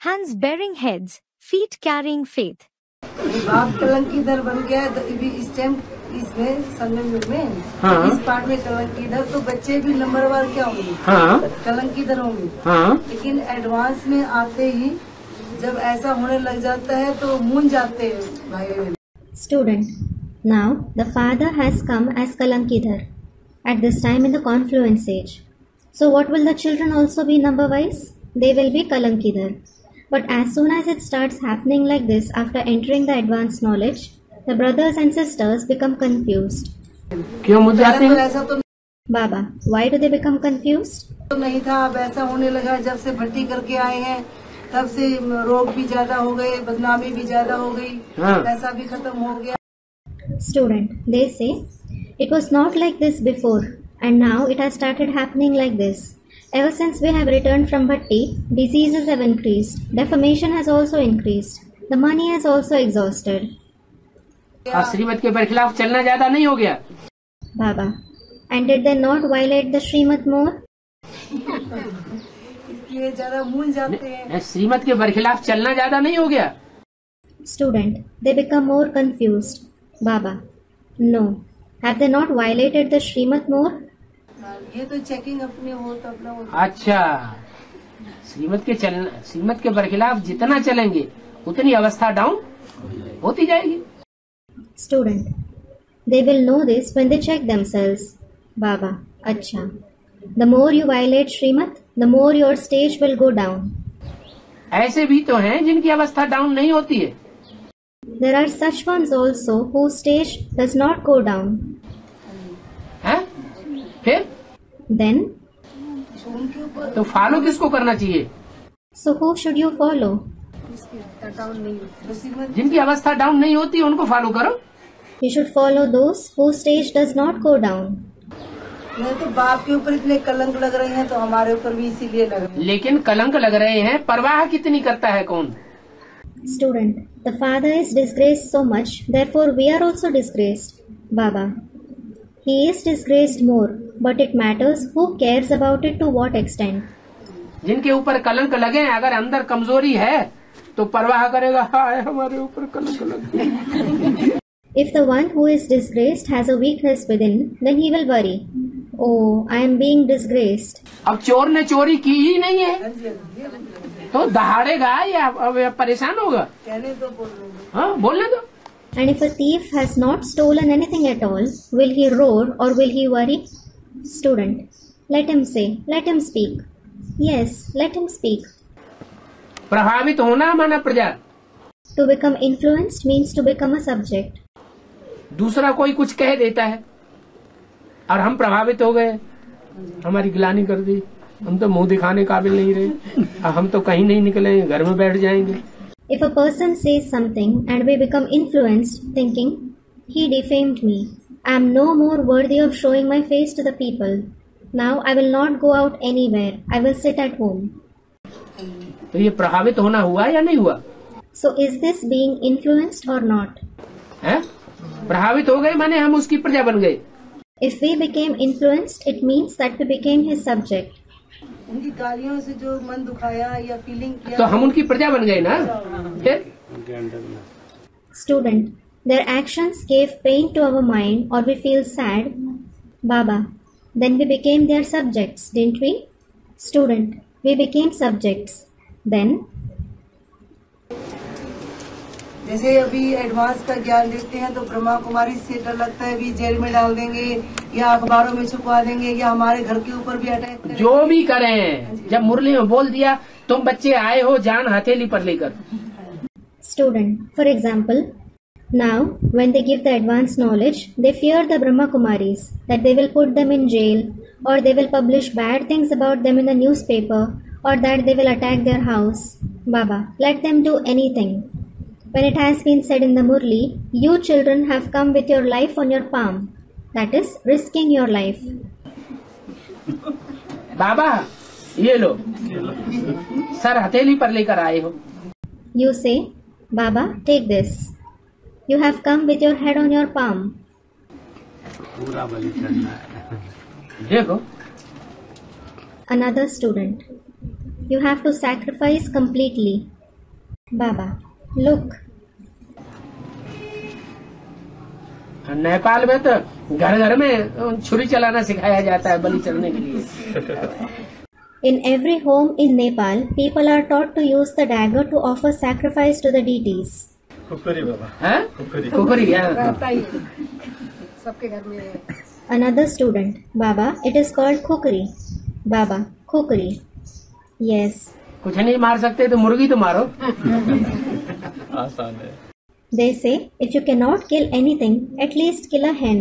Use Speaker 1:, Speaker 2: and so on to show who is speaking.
Speaker 1: hands bearing heads, feet carrying faith.
Speaker 2: बाप कलंकीधर बन गया है तो इस टाइम इसमें संगम में
Speaker 3: हाँ।
Speaker 2: इस पार्ट में कलंकीधर, तो बच्चे भी नंबरवार क्या होंगे?
Speaker 3: हाँ।
Speaker 2: कलंकीधर होंगे।
Speaker 3: हाँ।
Speaker 2: लेकिन एडवांस में आते ही जब ऐसा होने लग जाता है तो मूंझ जाते हैं भाई।
Speaker 4: Student, now the father has come as Kalankidhar at this time in the confluence age. So what will the children also be number wise? They will be Kalankidhar. But as soon as it starts happening like this, after entering the advanced knowledge, the brothers and sisters become confused.
Speaker 3: क्यों मुझे जाते हैं?
Speaker 2: ऐसा तो
Speaker 4: Baba, why do they become confused?
Speaker 2: तो नहीं था, अब ऐसा होने लगा जब से भर्ती करके आए हैं तब से रोग भी ज्यादा हो गए, बदनामी भी ज्यादा हो गई, पैसा भी खत्म हो गया।
Speaker 4: Student, they say, it was not like this before and now it has started happening like this. Ever since we have returned from Bhatti, diseases have increased, defamation has also increased, the money has also exhausted.
Speaker 3: और श्रीमत के बरखिलाफ चलना ज्यादा नहीं हो गया?
Speaker 4: Baba, and did they not violate the Srimad more?
Speaker 2: इसलिए ज्यादा मूंझ जाते हैं।
Speaker 3: श्रीमत के बरखिलाफ चलना ज्यादा नहीं हो गया?
Speaker 4: Student, they become more confused. Baba, no. Have they not violated the Srimad more?
Speaker 2: ये तो चेकिंग अपने हो तो अपना हो।
Speaker 3: अच्छा, श्रीमत के बरखिलाफ जितना चलेंगे उतनी अवस्था डाउन होती जाएगी।
Speaker 4: Student, they will know this when they check themselves. Baba, अच्छा. The more you violate Srimad, the more your stage will go down.
Speaker 3: ऐसे भी तो हैं जिनकी अवस्था डाउन नहीं होती है।
Speaker 4: There are such ones also whose stage does not go down.
Speaker 3: हैं? फिर?
Speaker 4: Then?
Speaker 3: तो फॉलो किसको करना चाहिए?
Speaker 4: So who should you follow?
Speaker 3: जिनकी अवस्था डाउन नहीं होती उनको फॉलो करो।
Speaker 4: You should follow those whose stage does not go down.
Speaker 2: नहीं तो बाप के ऊपर इतने कलंक लग रहे हैं तो हमारे ऊपर भी इसीलिए लग रहे हैं।
Speaker 3: लेकिन कलंक लग रहे हैं, परवाह कितनी करता है कौन?
Speaker 4: Student, the father is disgraced so much, therefore we are also disgraced. Baba, he is disgraced more, but it matters who cares about it to what extent.
Speaker 3: जिनके ऊपर कलंक लगे, अगर अंदर कमजोरी है तो परवाह करेगा, हाय हमारे ऊपर कलंक लगे।
Speaker 4: If the one who is disgraced has a weakness within, then he will worry. Oh, I am being disgraced.
Speaker 3: अब चोर ने चोरी की ही नहीं है तो दहाड़ेगा या परेशान होगा?
Speaker 2: कहने तो बोल रहे हैं।
Speaker 3: हाँ, बोलने दो।
Speaker 4: And if a thief has not stolen anything at all, will he roar or will he worry? Student, let him say, let him speak. Yes, let him speak.
Speaker 3: प्रभावित होना माना प्रजा।
Speaker 4: To become influenced means to become a subject.
Speaker 3: दूसरा कोई कुछ कह देता है और हम प्रभावित हो गए, हमारी गिलानी कर दी, हम तो मुंह दिखाने काबिल नहीं रहे, हम तो कहीं नहीं निकले, घर में बैठ जाएंगे।
Speaker 4: If a person says something and we become influenced, thinking, he defamed me, I am no more worthy of showing my face to the people. Now I will not go out anywhere. I will sit at home.
Speaker 3: तो ये प्रभावित होना हुआ या नहीं हुआ?
Speaker 4: So is this being influenced or not?
Speaker 3: है? प्रभावित हो गए माने हम उसकी प्रजा बन गए।
Speaker 4: If we became influenced, it means that we became his subject.
Speaker 2: उनकी गालियों से जो मन दुखाया या फीलिंग किया
Speaker 3: तो हम उनकी प्रजा बन गए ना। फिर?
Speaker 4: Student, their actions gave pain to our mind or we feel sad. Baba, then we became their subjects, didn't we? Student, we became subjects. Then?
Speaker 2: जैसे अभी एडवांस का ज्ञान देते हैं तो ब्रह्मा कुमारी से डर लगता है भी जेल में डाल देंगे या अखबारों में छुपवा देंगे या हमारे घर के ऊपर भी अटैक करेंगे।
Speaker 3: जो भी करें, जब मुरली में बोल दिया तुम बच्चे आए हो जान हथेली पर लेकर।
Speaker 4: Student, for example, now when they give the advanced knowledge, they fear the Brahma Kumaris that they will put them in jail or they will publish bad things about them in the newspaper or that they will attack their house. Baba, let them do anything. When it has been said in the Murli, you children have come with your life on your palm. That is, risking your life.
Speaker 3: बाबा ये लो, sir हथेली पर लेकर आए हो।
Speaker 4: You say, Baba, take this. You have come with your head on your palm.
Speaker 3: पूरा बलि चढ़ना है। देखो।
Speaker 4: Another student. You have to sacrifice completely. Baba, look.
Speaker 3: Nepal में तो घर घर में छुरी चलाना सिखाया जाता है बलि चढ़ने के लिए।
Speaker 4: In every home in Nepal, people are taught to use the dagger to offer sacrifice to the deities.
Speaker 5: Khukri बाबा।
Speaker 3: हाँ? खुकरी, हाँ।
Speaker 2: सबके घर में।
Speaker 4: Another student, Baba, it is called kukri. Baba, kukri. Yes.
Speaker 3: कुछ नहीं मार सकते तो मुर्गी तो मारो।
Speaker 5: आसान है।
Speaker 4: They say, if you cannot kill anything, at least kill a hen.